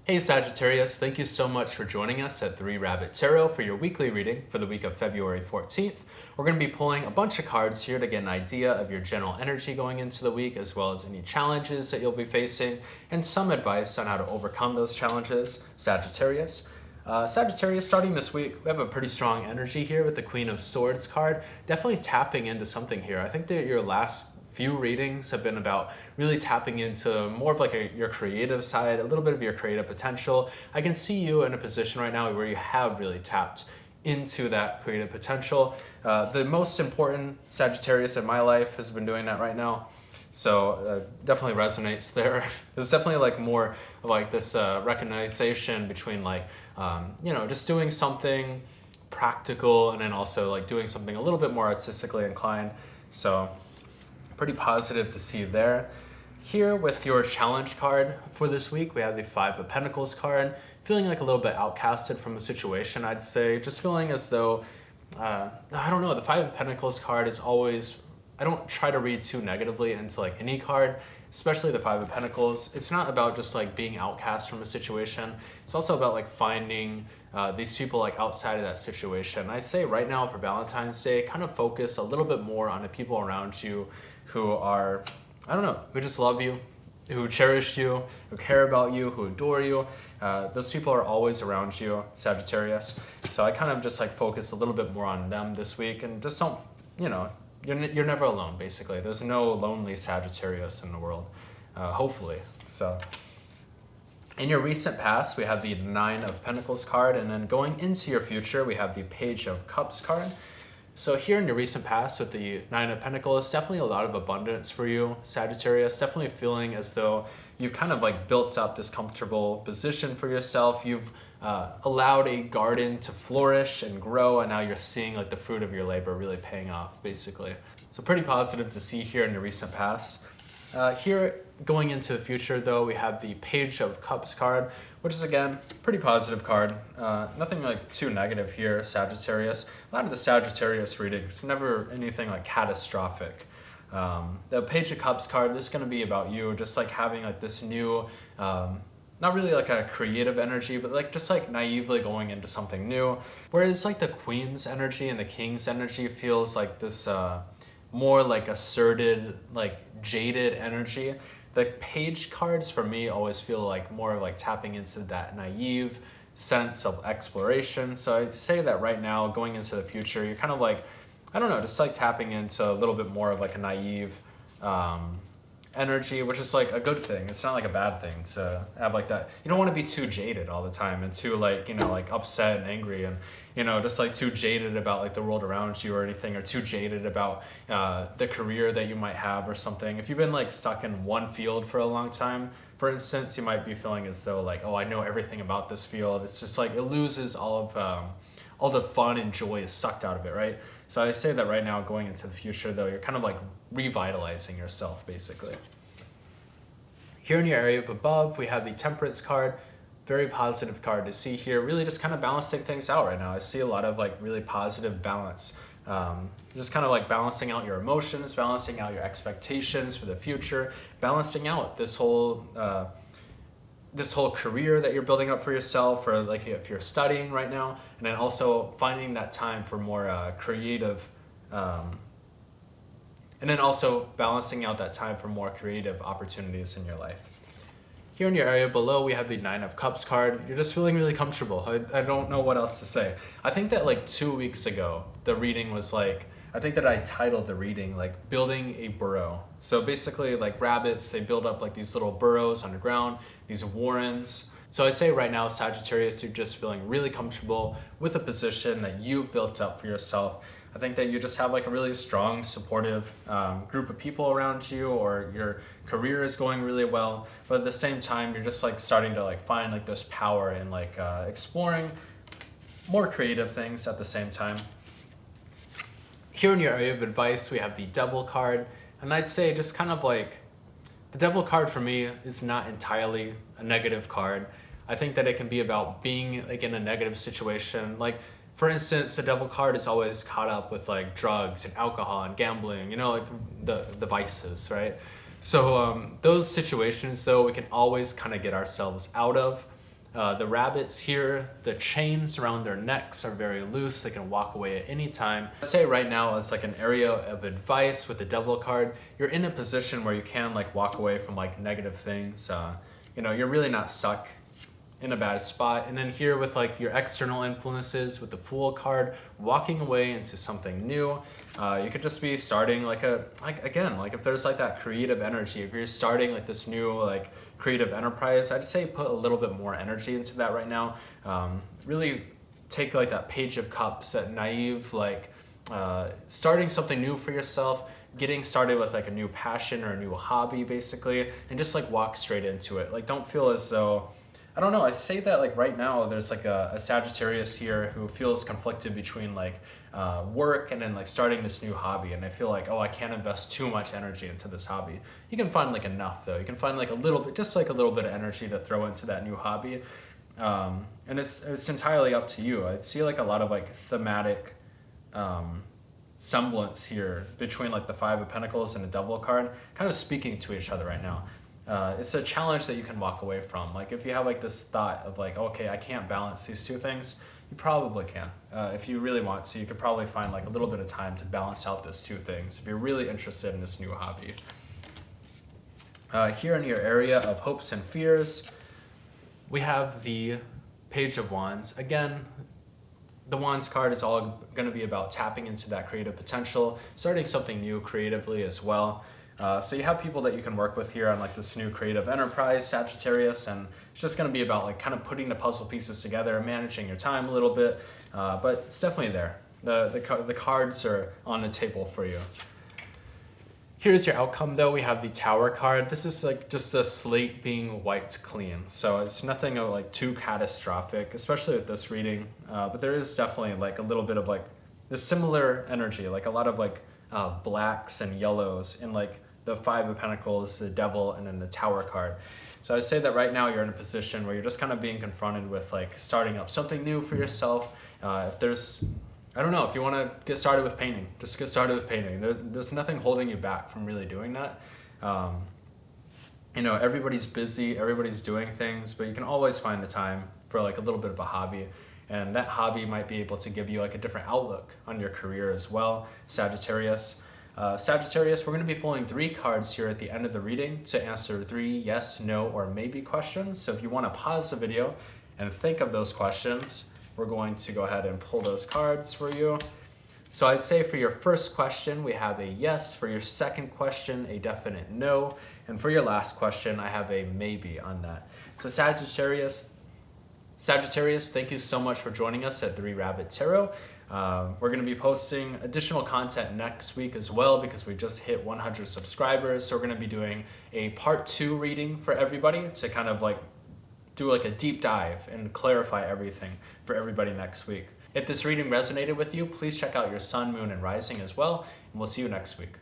Hey Sagittarius, thank you so much for joining us at 3 Rabbit Tarot for your weekly reading for the week of February 14th. We're going to be pulling a bunch of cards here to get an idea of your general energy going into the week, as well as any challenges that you'll be facing, and some advice on how to overcome those challenges, Sagittarius. Sagittarius, starting this week, we have a pretty strong energy here with the Queen of Swords card, definitely tapping into something here. I think that your last few readings have been about really tapping into more of like your creative side, a little bit of your creative potential. I can see you in a position right now where you have really tapped into that creative potential. The most important Sagittarius in my life has been doing that right now. So definitely resonates there. There's definitely like more of like this recognition between like, just doing something practical and then also like doing something a little bit more artistically inclined. So pretty positive to see there. Here with your challenge card for this week, we have the Five of Pentacles card. Feeling like a little bit outcasted from a situation, I'd say. Just feeling as though, I don't know, the Five of Pentacles card is always, I don't try to read too negatively into like any card, especially the Five of Pentacles. It's not about just like being outcast from a situation. It's also about like finding these people like outside of that situation. I say right now for Valentine's Day, kind of focus a little bit more on the people around you who are, I don't know, who just love you, who cherish you, who care about you, who adore you. Those people are always around you, Sagittarius. So I kind of just like focus a little bit more on them this week and just don't, you're never alone, basically. There's no lonely Sagittarius in the world, hopefully. So in your recent past, we have the Nine of Pentacles card, and then going into your future, we have the Page of Cups card. So here in your recent past with the Nine of Pentacles, definitely a lot of abundance for you, Sagittarius. Definitely feeling as though you've kind of like built up this comfortable position for yourself. You've allowed a garden to flourish and grow, and now you're seeing like the fruit of your labor really paying off, basically. So pretty positive to see here in your recent past. Here, going into the future though, we have the Page of Cups card, which is again, pretty positive card. Nothing like too negative here, Sagittarius. A lot of the Sagittarius readings, never anything like catastrophic. The Page of Cups card, this is gonna be about you, just like having like this new, not really like a creative energy, but like just like naively going into something new. Whereas like the Queen's energy and the King's energy feels like this, more like asserted, like jaded energy. The Page cards for me always feel like more like tapping into that naive sense of exploration. So I say that right now, going into the future, you're kind of like, I don't know, just like tapping into a little bit more of like a naive energy, which is like a good thing. It's not like a bad thing to have like that. You don't want to be too jaded all the time and too like, like upset and angry and, just like too jaded about like the world around you or anything, or too jaded about the career that you might have or something. If you've been like stuck in one field for a long time, for instance, you might be feeling as though like, oh, I know everything about this field. It's just like it loses all the fun and joy is sucked out of it, right? So I say that right now, going into the future though, you're kind of like revitalizing yourself, basically. Here in your area of above, we have the Temperance card. Very positive card to see here. Really just kind of balancing things out right now. I see a lot of like really positive balance. Just kind of like balancing out your emotions, balancing out your expectations for the future, balancing out this whole career that you're building up for yourself, or like if you're studying right now, and then also finding that time for more creative, and then also balancing out that time for more creative opportunities in your life. Here in your area below, we have the Nine of Cups card. You're just feeling really comfortable. I don't know what else to say. I think that like 2 weeks ago, the reading was like, I think that I titled the reading like Building a Burrow. So basically like rabbits, they build up like these little burrows underground, these warrens. So I say right now, Sagittarius, you're just feeling really comfortable with a position that you've built up for yourself. I think that you just have like a really strong, supportive group of people around you, or your career is going really well. But at the same time, you're just like starting to like find like this power in like exploring more creative things at the same time. Here in your area of advice, we have the Devil card. And I'd say just kind of like, the Devil card for me is not entirely a negative card. I think that it can be about being like in a negative situation. Like, for instance, the Devil card is always caught up with like drugs and alcohol and gambling, like the vices, right? So those situations though, we can always kind of get ourselves out of. The rabbits here, the chains around their necks are very loose. They can walk away at any time. I'd say right now it's like an area of advice with the devil card. You're in a position where you can like walk away from like negative things. You're really not stuck in a bad spot. And then here with like your external influences with the Fool card, walking away into something new. You could just be starting like if there's like that creative energy, if you're starting like this new like creative enterprise, I'd say put a little bit more energy into that right now. Really take like that Page of Cups, that naive, like starting something new for yourself, getting started with like a new passion or a new hobby basically, and just like walk straight into it. Like don't feel as though, I don't know, I say that like right now there's like a Sagittarius here who feels conflicted between like work and then like starting this new hobby, and I feel like, oh, I can't invest too much energy into this hobby. You can find like enough though. You can find like a little bit, just like a little bit of energy to throw into that new hobby. And it's entirely up to you. I see like a lot of like thematic semblance here between like the Five of Pentacles and the Devil card kind of speaking to each other right now. It's a challenge that you can walk away from. Like if you have like this thought of like, okay, I can't balance these two things, you probably can. If you really want to, you could probably find like a little bit of time to balance out those two things if you're really interested in this new hobby. Here in your area of hopes and fears, we have the Page of Wands. Again, the Wands card is all going to be about tapping into that creative potential, starting something new creatively as well. So you have people that you can work with here on like this new creative enterprise, Sagittarius, and it's just going to be about like kind of putting the puzzle pieces together, managing your time a little bit, but it's definitely there. The cards are on the table for you. Here's your outcome though. We have the Tower card. This is like just a slate being wiped clean. So it's nothing like too catastrophic, especially with this reading. But there is definitely like a little bit of like this similar energy, like a lot of like blacks and yellows in like the Five of Pentacles, the Devil, and then the Tower card. So I'd say that right now you're in a position where you're just kind of being confronted with like starting up something new for yourself. If there's, I don't know, if you want to get started with painting, just get started with painting. There's nothing holding you back from really doing that. Everybody's busy, everybody's doing things, but you can always find the time for like a little bit of a hobby. And that hobby might be able to give you like a different outlook on your career as well, Sagittarius. Sagittarius, we're going to be pulling 3 cards here at the end of the reading to answer 3 yes, no, or maybe questions. So if you want to pause the video and think of those questions, we're going to go ahead and pull those cards for you. So I'd say for your first question, we have a yes. For your second question, a definite no. And for your last question, I have a maybe on that. So Sagittarius, thank you so much for joining us at 3 Rabbit Tarot. We're going to be posting additional content next week as well because we just hit 100 subscribers. So we're going to be doing a part 2 reading for everybody to kind of like do like a deep dive and clarify everything for everybody next week. If this reading resonated with you, please check out your sun, moon, and rising as well, and we'll see you next week.